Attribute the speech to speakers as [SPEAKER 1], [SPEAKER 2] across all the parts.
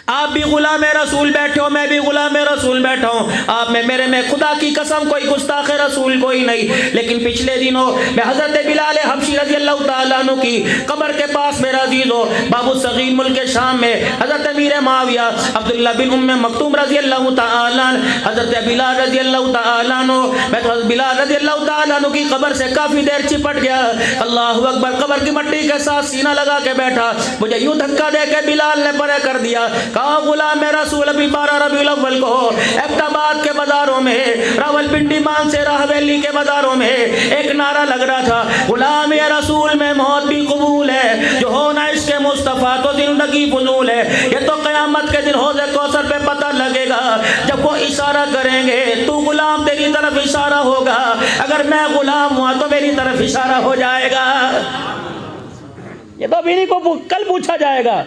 [SPEAKER 1] आप भी गुलाम रसूल बैठे हो, मैं भी गुलाम रसूल बैठा हूँ। आप में मेरे में खुदा की कसम कोई गुस्ताख रसूल कोई नहीं। लेकिन पिछले दिनों मैं हज़रत बिलाल हबशी रज़ी अल्लाह तआला अन्हु की कब्र के पास मेरा अजीज़ हो बाबू सगीर मुल्क शाम में हज़रत अमीर माविया अब्दुल्ला बिन उम्मे मक्तूम रज़ी अल्लाह तआला हज़रत बिलाल रज़ी अल्लाह तआला अन्हु, मैं तो बिलाल रज़ी अल्लाह तआला अन्हु की कब्र से काफ़ी देर चिपट गया। अल्लाहु अकबर, कब्र की मट्टी के साथ सीना लगा के बैठा। मुझे यूँ धक्का दे के बिलाल ने परे कर दिया। कहा गुलाम रसूल अभी 12 रबीउल अव्वल को एबटाबाद के बाजारों में, रावलपिंडी मानसेरा हवेली के बाजारों में एक नारा लग रहा था, गुलाम रसूल में मौत भी कबूल है, जो होना इसके मुस्तफ़ा तो जिंदगी फजूल है। ये तो क़यामत के दिन हौज़े कौसर पे पता लगेगा, जब वो इशारा करेंगे तू गुलाम तेरी तरफ इशारा होगा, अगर मैं गुलाम हुआ तो मेरी तरफ इशारा हो जाएगा। ये तो अभी नहीं को कल पूछा जाएगा।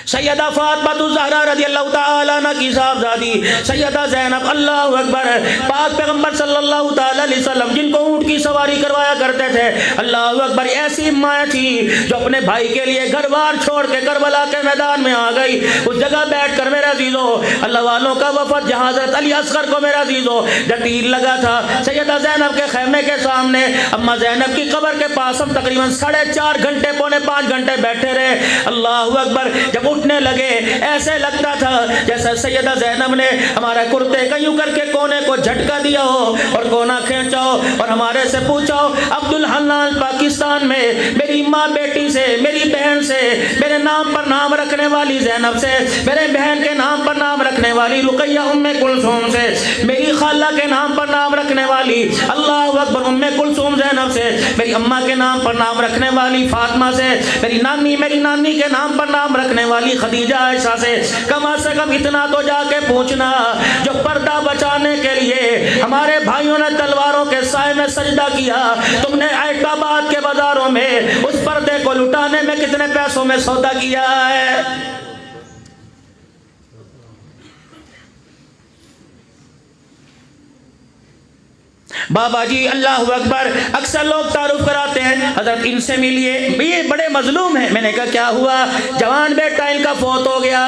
[SPEAKER 1] सैयदा फातिमा ज़हरा रज़ी अल्लाह तआला अन्हा की साहबजादी सैयदा ज़ैनब, अल्लाहु अकबर, पाक पैगंबर सल्लल्लाहु तआला अलैहि वसल्लम जिनको ऊँट की सवारी करवाया करते थे, अल्लाहु अकबर, ऐसी माँ थी जो अपने भाई के लिए घर बार छोड़ के करबला के मैदान में आ गई। उस जगह बैठ कर मेरे अजीज़ो अल्लाह वालों का वफद जहाँ हज़रत अली असगर को मेरे अजीज़ो जब तीर लगा था सैयदा ज़ैनब के खैमे के सामने, अम्मा ज़ैनब की कब्र के पास हम तकरीबन 4.5 घंटे पौने 5 घंटे बैठे रहे। अल्लाहु अकबर, जब उठने लगे ऐसे लगता था जैसे सैयदा ज़ैनब ने हमारे कुर्ते का यूं करके कोने को झटका दिया हो और कोना खींचा हो और हमारे से पूछा हो, अब्दुल हन्नान पाकिस्तान में मेरी माँ बेटी से, मेरी बहन से, मेरे नाम पर नाम रखने वाली ज़ैनब से, मेरे बहन के नाम पर नाम रखने वाली रुकैया उम्मे कुलसूम से, मेरी खाला के नाम पर नाम रखने वाली अल्लाहु अकबर उम्मे कुलसूम ज़ैनब से, मेरी अम्मा के नाम पर नाम रखने वाली फातिमा से, मेरी नानी के नाम पर नाम रखने वाली खदीजा आयशा से कम इतना तो जाके पूछना, जो पर्दा बचाने के लिए हमारे भाइयों ने तलवारों के साए में सजदा किया, तुमने एबटाबाद के बाजारों में उस पर्दे को लुटाने में कितने पैसों में सौदा किया है। बाबा जी अल्लाह अकबर, अक्सर लोग तारुफ कराते हैं हजरत इनसे मिलिए, ये बड़े मजलूम हैं। मैंने कहा क्या हुआ? जवान बेटा इनका फौत हो गया।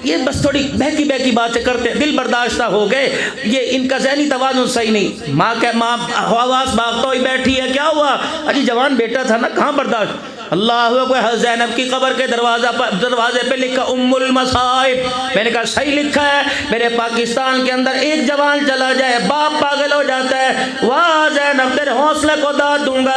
[SPEAKER 1] ये बस थोड़ी बहकी बातें करते, दिल बर्दाश्त हो गए, ये इनका जहनी तवाज़ुन सही नहीं। माँ हवास भागता हुई बैठी है, क्या हुआ? अजी जवान बेटा था ना, कहाँ बर्दाश्त। अल्लाह अकबर, ज़ैनब की कब्र के दरवाजे पे लिखा उम्मुल मसाइब। मैंने कहा सही लिखा है। मेरे पाकिस्तान के अंदर एक जवान चला जाए बाप पागल हो जाता है। वाह ज़ैनब, तेरे हौसले को दाद दूंगा।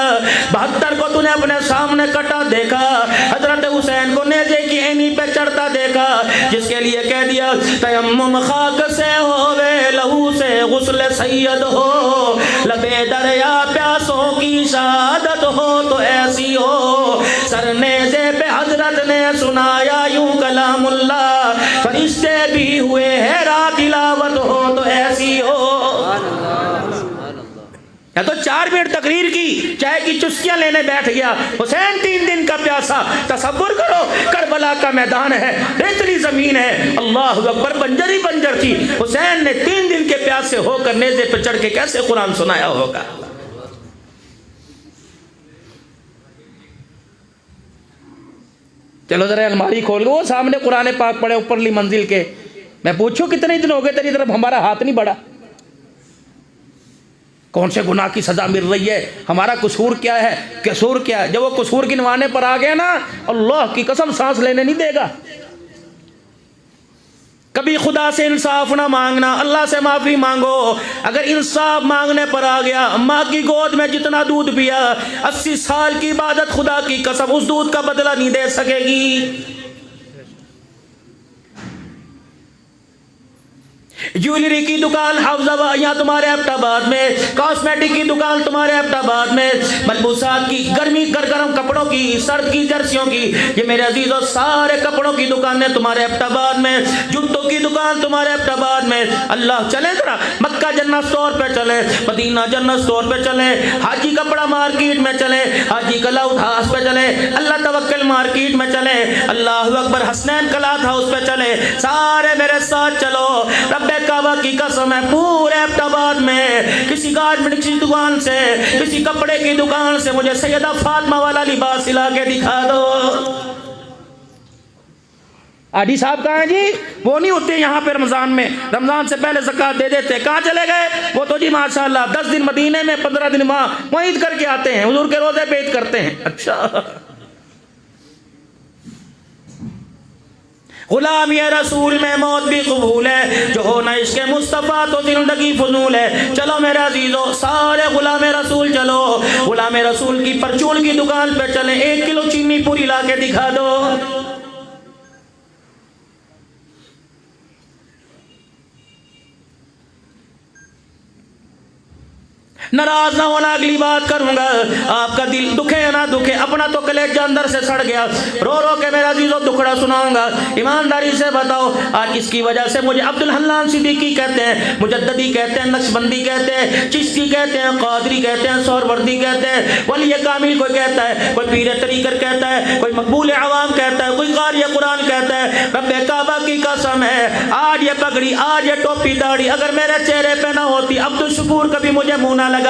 [SPEAKER 1] 72 को तूने अपने सामने कटा देखा, हजरत हुसैन को नेज़े की एनी पे चढ़ता देखा, जिसके लिए कह दिया तयम्मुम खाक से होवे, लहू से गुस्ल सैयद हो, लबे दरिया प्यासों की शहादत हो तो ऐसी हो, सरनेज़े पे हजरत ने सुनाया यूं कलामुल्लाह, फरिश्ते भी हुए हैरा तिलावत हो तो ऐसी हो। या तो 4 मिनट तकरीर की, चाय की चुस्कियां लेने बैठ गया। हुसैन 3 दिन का प्यासा। तसव्वुर करो, करबला का मैदान है, रेतली जमीन है, अल्लाह अकबर, बंजर ही बंजर थी। हुसैन ने 3 दिन के प्यासे होकर नेज़े पे चढ़ के कैसे कुरान सुनाया होगा। चलो जरा अलमारी खोल, वो सामने कुरान पाक पड़े ऊपरली मंजिल के। मैं पूछूं कितने दिन हो गए तेरी तरफ हमारा हाथ नहीं बढ़ा? कौन से गुनाह की सजा मिल रही है? हमारा कसूर क्या है? कसूर क्या है? जब वो कसूर गिनवाने पर आ गया ना, अल्लाह की कसम सांस लेने नहीं देगा। कभी खुदा से इंसाफ ना मांगना, अल्लाह से माफ़ी मांगो। अगर इंसाफ मांगने पर आ गया, माँ की गोद में जितना दूध पिया, 80 साल की इबादत, खुदा की कसम उस दूध का बदला नहीं दे सकेगी। ज्वेलरी की दुकान हाफजाबाद यहाँ तुम्हारे एबटाबाद में, कॉस्मेटिक की दुकान तुम्हारे एबटाबाद में, मलबूसात की गर्म कपड़ों की, सर्द की जर्सियों की, ये मेरे अजीजों सारे कपड़ों की दुकानें तुम्हारे एबटाबाद में, जूतों की दुकान तुम्हारे एबटाबाद में। अल्लाह, चले जरा मक्का जन्नत स्टोर पे चले, मदीना जन्नत स्टोर पे चले, हाजी कपड़ा मार्केट में चले, हाजी कलाउथ हाउस पे चले, अल्लाह तवक्कल मार्केट में चले, अल्लाह अकबर हसनैन कलाउथ हाउस पे चले। सारे मेरे साथ चलो, रब्बे काबा की कसम है, पूरे अहमदाबाद में किसी गारमेंट की दुकान से, किसी कपड़े की दुकान से मुझे सैयदा फातिमा वाला लिबास सिला के दिखा दो। आदि साहब कहाँ हैं जी? वो नहीं होते यहाँ पे रमज़ान में, रमज़ान से पहले ज़कात दे देते। कहाँ चले गए वो? तो जी माशाल्लाह 10 दिन मदीने में, 15 दिन वहाँ ईद करके आते हैं, हुजूर के रोज़े पे ईद करते हैं। अच्छा, गुलाम ये रसूल में मौत भी कबूल है, जो हो ना इसके मुस्तफ़ा तो जिंदगी फजूल है। चलो मेरे अजीजों, सारे गुलाम रसूल चलो, गुलाम रसूल की परचून की दुकान पे चले, 1 किलो चीनी पूरी ला के दिखा दो। नाराज ना होना, अगली बात करूंगा, आपका दिल दुखे या ना दुखे, अपना तो कलेजा अंदर से सड़ गया, रो रो के मेरा अजीजों दुखड़ा सुनाऊंगा। ईमानदारी से बताओ, आज इसकी वजह से मुझे अब्दुल हन्नान सिद्दीकी कहते हैं, मुजद्ददी कहते हैं, नक्शबंदी कहते हैं, चिश्ती कहते हैं, कादरी कहते हैं, सोहरवर्दी कहते हैं, वली कामिल कोई कहता है, कोई पीर तरीक़त कहता है, कोई मकबूल अवाम कहता है, कोई कारी कुरान कहता है। रब्बे काबा की कसम है, आज ये पगड़ी, आज ये टोपी दाढ़ी अगर मेरे चेहरे पे ना होती, अब्दुल शकूर कभी मुझे मुंह ना लगाता।